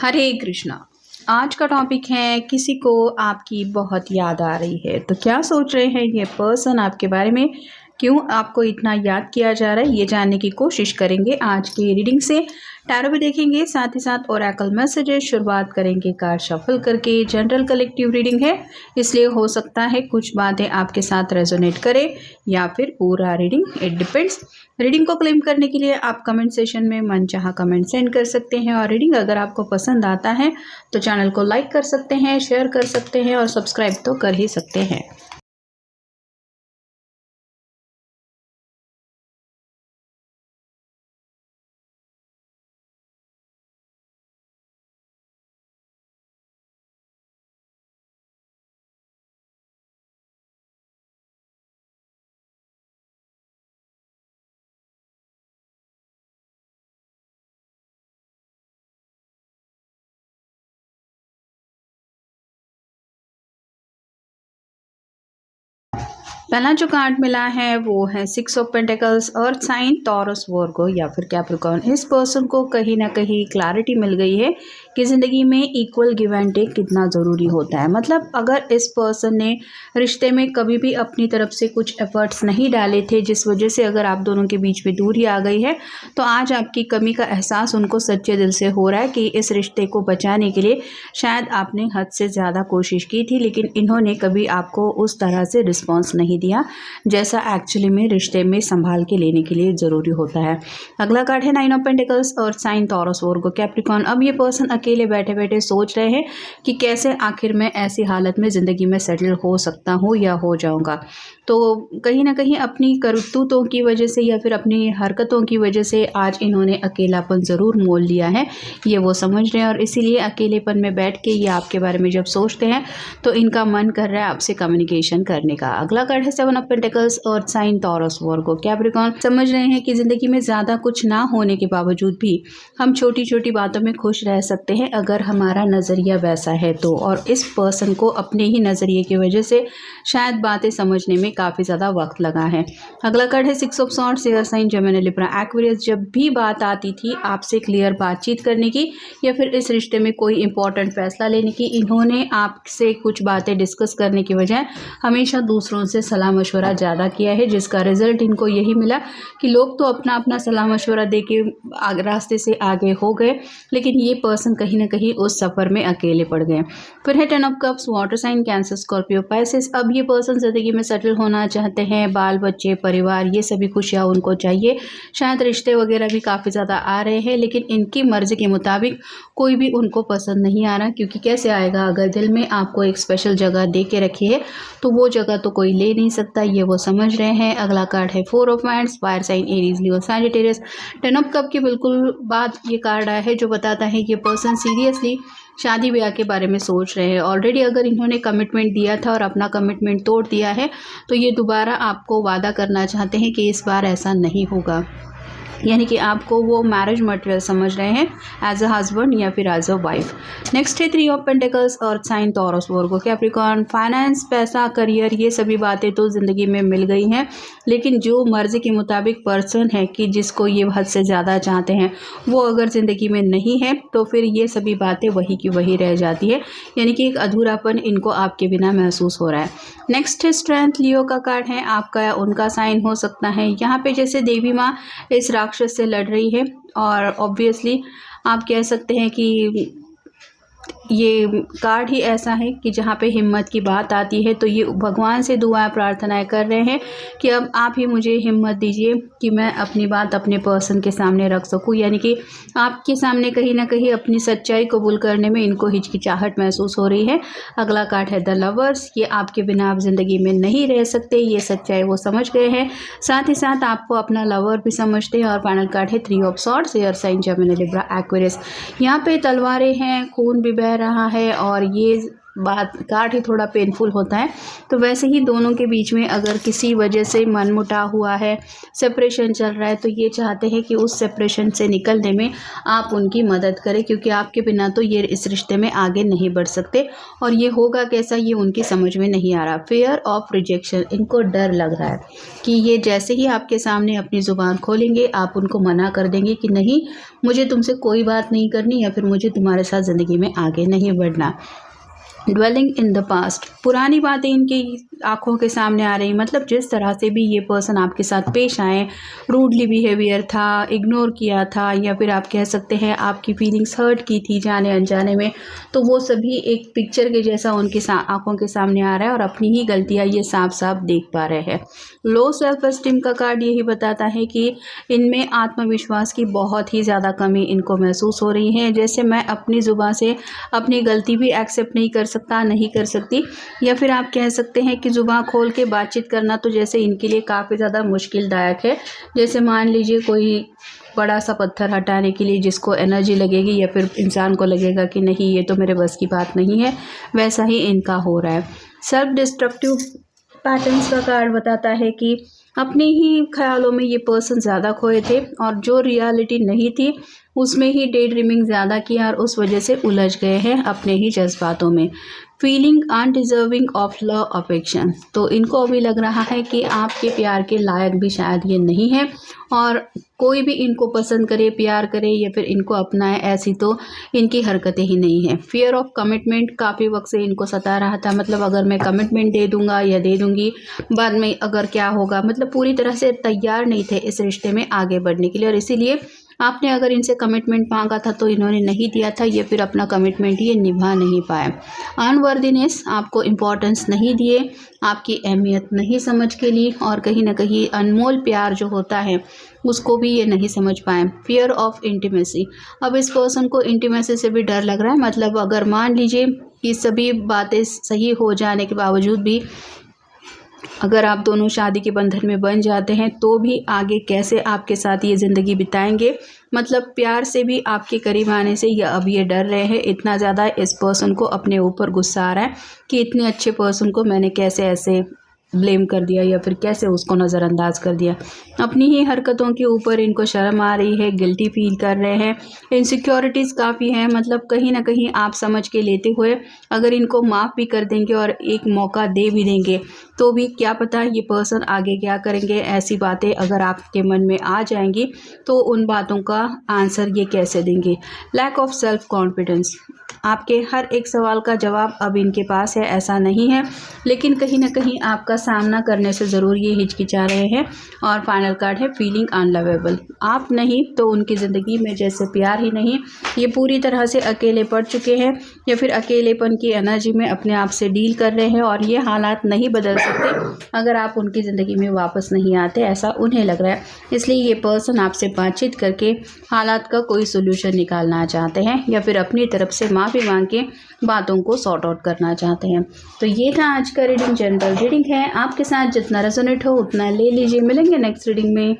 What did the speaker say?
हरे कृष्णा। आज का टॉपिक है किसी को आपकी बहुत याद आ रही है तो क्या सोच रहे हैं ये पर्सन आपके बारे में, क्यों आपको इतना याद किया जा रहा है, ये जानने की कोशिश करेंगे आज की रीडिंग से। टैरो भी देखेंगे, साथ ही साथ ओरेकल मैसेजेस। शुरुआत करेंगे कार्ड शफल करके। जनरल कलेक्टिव रीडिंग है, इसलिए हो सकता है कुछ बातें आपके साथ रेजोनेट करें या फिर पूरा रीडिंग, इट डिपेंड्स। रीडिंग को क्लेम करने के लिए आप कमेंट सेशन में मनचाहा कमेंट सेंड कर सकते हैं और रीडिंग अगर आपको पसंद आता है तो चैनल को लाइक कर सकते हैं, शेयर कर सकते हैं और सब्सक्राइब तो कर ही सकते हैं। पहला जो कार्ड मिला है वो है 6 of pentacles. Earth sign, Taurus, Virgo या फिर कैप्रिकॉर्न। इस पर्सन को कहीं ना कहीं क्लैरिटी मिल गई है कि ज़िंदगी में इक्वल गिव एंड टेक कितना ज़रूरी होता है। मतलब अगर इस पर्सन ने रिश्ते में कभी भी अपनी तरफ से कुछ एफर्ट्स नहीं डाले थे, जिस वजह से अगर आप दोनों के बीच में दूरी आ गई है, तो आज आपकी कमी का एहसास उनको सच्चे दिल से हो रहा है कि इस रिश्ते को बचाने के लिए शायद आपने हद से ज़्यादा कोशिश की थी, लेकिन इन्होंने कभी आपको उस तरह से रिस्पॉन्स नहीं दिया जैसा एक्चुअली में रिश्ते में संभाल के लेने के लिए ज़रूरी होता है। अगला कार्ड है 9 of pentacles. Earth sign, Taurus, Virgo, Capricorn. अब ये पर्सन अकेले बैठे बैठे सोच रहे हैं कि कैसे आखिर मैं ऐसी हालत में ज़िंदगी में सेटल हो सकता हूँ या हो जाऊँगा। तो कहीं ना कहीं अपनी करतूतों की वजह से या फिर अपनी हरकतों की वजह से आज इन्होंने अकेलापन ज़रूर मोल लिया है, ये वो समझ रहे हैं। और इसीलिए अकेलेपन में बैठ के ये आपके बारे में जब सोचते हैं तो इनका मन कर रहा है आपसे कम्युनिकेशन करने का। अगला कार्ड है 7 of pentacles. Earth sign, Taurus, Virgo, Capricorn. समझ रहे हैं कि ज़िंदगी में ज़्यादा कुछ ना होने के बावजूद भी हम छोटी छोटी बातों में खुश रह सकते हैं अगर हमारा नज़रिया वैसा है तो। और इस पर्सन को अपने ही नज़रिए की वजह से शायद बातें समझने में काफ़ी ज़्यादा वक्त लगा है। अगला कार्ड है 6 of swords. Air sign, Gemini, Libra, Aquarius. जब भी बात आती थी आपसे क्लियर बातचीत करने की या फिर इस रिश्ते में कोई इंपॉर्टेंट फैसला लेने की, इन्होंने आपसे कुछ बातें डिस्कस करने की बजाय हमेशा दूसरों से सलाह मशवरा ज़्यादा किया है, जिसका रिजल्ट इनको यही मिला कि लोग तो अपना अपना सलाह मशवरा दे के रास्ते से आगे हो गए, लेकिन ये पर्सन कहीं ना कहीं उस सफ़र में अकेले पड़ गए। फिर है 10 of cups. Water sign, Cancer, Scorpio, Pisces. अब ये पर्सन ज़िंदगी में सेटल होना चाहते हैं, बाल बच्चे, परिवार, ये सभी खुशियाँ उनको चाहिए। शायद रिश्ते वगैरह भी काफ़ी ज़्यादा आ रहे हैं, लेकिन इनकी मर्ज़ी के मुताबिक कोई भी उनको पसंद नहीं आ रहा, क्योंकि कैसे आएगा अगर दिल में आपको एक स्पेशल जगह दे के रखी है तो वो जगह तो कोई ले नहीं सकता, ये वो समझ रहे हैं। अगला कार्ड है 4 of wands. Fire sign, Aries, Leo, Sagittarius. 10 of cup के बिल्कुल बाद ये कार्ड आया है जो बताता है कि ये पर्सन सीरियसली शादी ब्याह के बारे में सोच रहे हैं। ऑलरेडी अगर इन्होंने कमिटमेंट दिया था और अपना कमिटमेंट तोड़ दिया है तो ये दोबारा आपको वादा करना चाहते हैं कि इस बार ऐसा नहीं होगा, यानी कि आपको वो मैरिज मटेरियल समझ रहे हैं एज अ हस्बैंड या फिर एज अ वाइफ। नेक्स्ट है 3 of pentacles. Earth sign, Taurus, Virgo, Capricorn. Finance, पैसा, करियर, ये सभी बातें तो ज़िंदगी में मिल गई हैं, लेकिन जो मर्ज़ी के मुताबिक पर्सन है कि जिसको ये हद से ज़्यादा चाहते हैं वो अगर ज़िंदगी में नहीं है तो फिर ये सभी बातें वही की वही रह जाती है, यानी कि एक अधूरापन इनको आपके बिना महसूस हो रहा है। नेक्स्ट है स्ट्रेंथ। लियो का कार्ड है, आपका या उनका साइन हो सकता है। यहाँ पे जैसे देवी माँ इस राक्षस से लड़ रही है और ऑब्वियसली आप कह सकते हैं कि ये कार्ड ही ऐसा है कि जहाँ पे हिम्मत की बात आती है तो ये भगवान से दुआएं प्रार्थनाएं कर रहे हैं कि अब आप ही मुझे हिम्मत दीजिए कि मैं अपनी बात अपने पर्सन के सामने रख सकूं, यानी कि आपके सामने कहीं ना कहीं अपनी सच्चाई कबूल करने में इनको हिचकिचाहट महसूस हो रही है। अगला कार्ड है द लवर्स। ये आपके बिना आप ज़िंदगी में नहीं रह सकते, ये सच्चाई वो समझ गए हैं, साथ ही साथ आपको अपना लवर भी समझते हैं। और फाइनल कार्ड है 3 of swords. Air sign, Gemini, Libra, Aquarius. यहाँ पे तलवारें हैं, खून भी बह रहा है और ये बात कार्ड ही थोड़ा पेनफुल होता है। तो वैसे ही दोनों के बीच में अगर किसी वजह से मनमुटाव हुआ है, सेपरेशन चल रहा है, तो ये चाहते हैं कि उस सेपरेशन से निकलने में आप उनकी मदद करें, क्योंकि आपके बिना तो ये इस रिश्ते में आगे नहीं बढ़ सकते। और ये होगा कैसा, ये उनकी समझ में नहीं आ रहा। फेयर ऑफ रिजेक्शन, इनको डर लग रहा है कि ये जैसे ही आपके सामने अपनी ज़ुबान खोलेंगे आप उनको मना कर देंगे कि नहीं, मुझे तुमसे कोई बात नहीं करनी, या फिर मुझे तुम्हारे साथ ज़िंदगी में आगे नहीं बढ़ना। ड्वेलिंग इन द पास्ट, पुरानी बातें इनकी आंखों के सामने आ रही, मतलब जिस तरह से भी ये पर्सन आपके साथ पेश आए, रूडली बिहेवियर था, इग्नोर किया था, या फिर आप कह सकते हैं आपकी फीलिंग्स हर्ट की थी जाने अनजाने में, तो वो सभी एक पिक्चर के जैसा उनके आंखों के सामने आ रहा है और अपनी ही गलतियां ये साफ साफ देख पा रहे हैं। लो सेल्फ एस्टीम का कार्ड यही बताता है कि इनमें आत्मविश्वास की बहुत ही ज़्यादा कमी इनको महसूस हो रही है। जैसे मैं अपनी ज़ुबान से अपनी गलती भी एक्सेप्ट नहीं कर सकती, या फिर आप कह सकते हैं कि ज़ुबान खोल के बातचीत करना तो जैसे इनके लिए काफ़ी ज़्यादा मुश्किलदायक है। जैसे मान लीजिए कोई बड़ा सा पत्थर हटाने के लिए जिसको एनर्जी लगेगी, या फिर इंसान को लगेगा कि नहीं ये तो मेरे बस की बात नहीं है, वैसा ही इनका हो रहा है। सेल्फ डिस्ट्रक्टिव पैटर्न्स का कार्ड बताता है कि अपने ही ख्यालों में ये पर्सन ज़्यादा खोए थे और जो रियलिटी नहीं थी उसमें ही डे ड्रीमिंग ज़्यादा किया और उस वजह से उलझ गए हैं अपने ही जज्बातों में। Feeling undeserving of love affection, तो इनको अभी लग रहा है कि आपके प्यार के लायक भी शायद ये नहीं है, और कोई भी इनको पसंद करे, प्यार करे या फिर इनको अपनाए, ऐसी तो इनकी हरकतें ही नहीं है। फियर ऑफ कमिटमेंट काफ़ी वक्त से इनको सता रहा था, मतलब अगर मैं कमिटमेंट दे दूंगा या दे दूंगी, बाद में अगर क्या होगा, मतलब पूरी तरह से तैयार नहीं थे इस रिश्ते में आगे बढ़ने के लिए, और इसीलिए आपने अगर इनसे कमिटमेंट मांगा था तो इन्होंने नहीं दिया था, ये फिर अपना कमिटमेंट ये निभा नहीं पाए। अनवर्दीनेस, आपको इम्पोर्टेंस नहीं दिए, आपकी अहमियत नहीं समझ के लिए, और कहीं ना कहीं अनमोल प्यार जो होता है उसको भी ये नहीं समझ पाए। फियर ऑफ इंटीमेसी, अब इस पर्सन को इंटीमेसी से भी डर लग रहा है, मतलब अगर मान लीजिए कि सभी बातें सही हो जाने के बावजूद भी अगर आप दोनों शादी के बंधन में बन जाते हैं तो भी आगे कैसे आपके साथ ये ज़िंदगी बिताएंगे, मतलब प्यार से भी आपके करीब आने से या अब ये डर रहे हैं। इतना ज़्यादा इस पर्सन को अपने ऊपर गुस्सा आ रहा है कि इतने अच्छे पर्सन को मैंने कैसे ऐसे ब्लेम कर दिया या फिर कैसे उसको नज़रअंदाज कर दिया। अपनी ही हरकतों के ऊपर इनको शर्म आ रही है, गिल्टी फील कर रहे हैं, इनसिक्योरिटीज़ काफ़ी हैं, मतलब कहीं ना कहीं आप समझ के लेते हुए अगर इनको माफ़ भी कर देंगे और एक मौका दे भी देंगे तो भी क्या पता ये पर्सन आगे क्या करेंगे। ऐसी बातें अगर आपके मन में आ जाएंगी तो उन बातों का आंसर ये कैसे देंगे। लैक ऑफ सेल्फ कॉन्फिडेंस, आपके हर एक सवाल का जवाब अब इनके पास है ऐसा नहीं है, लेकिन कहीं ना कहीं आपका सामना करने से ज़रूर ये हिचकिचा रहे हैं। और फाइनल कार्ड है फीलिंग अनलवेबल, आप नहीं तो उनकी ज़िंदगी में जैसे प्यार ही नहीं, ये पूरी तरह से अकेले पड़ चुके हैं या फिर अकेलेपन की एनर्जी में अपने आप से डील कर रहे हैं, और ये हालात नहीं बदल सकते अगर आप उनकी ज़िंदगी में वापस नहीं आते, ऐसा उन्हें लग रहा है। इसलिए ये पर्सन आपसे बातचीत करके हालात का कोई सोल्यूशन निकालना चाहते हैं या फिर अपनी तरफ से माफ़ी मांग के बातों को सॉर्ट आउट करना चाहते हैं। तो ये था आज का रीडिंग, जनरल रीडिंग है, आपके साथ जितना रेजोनेट हो उतना ले लीजिए। मिलेंगे नेक्स्ट रीडिंग में।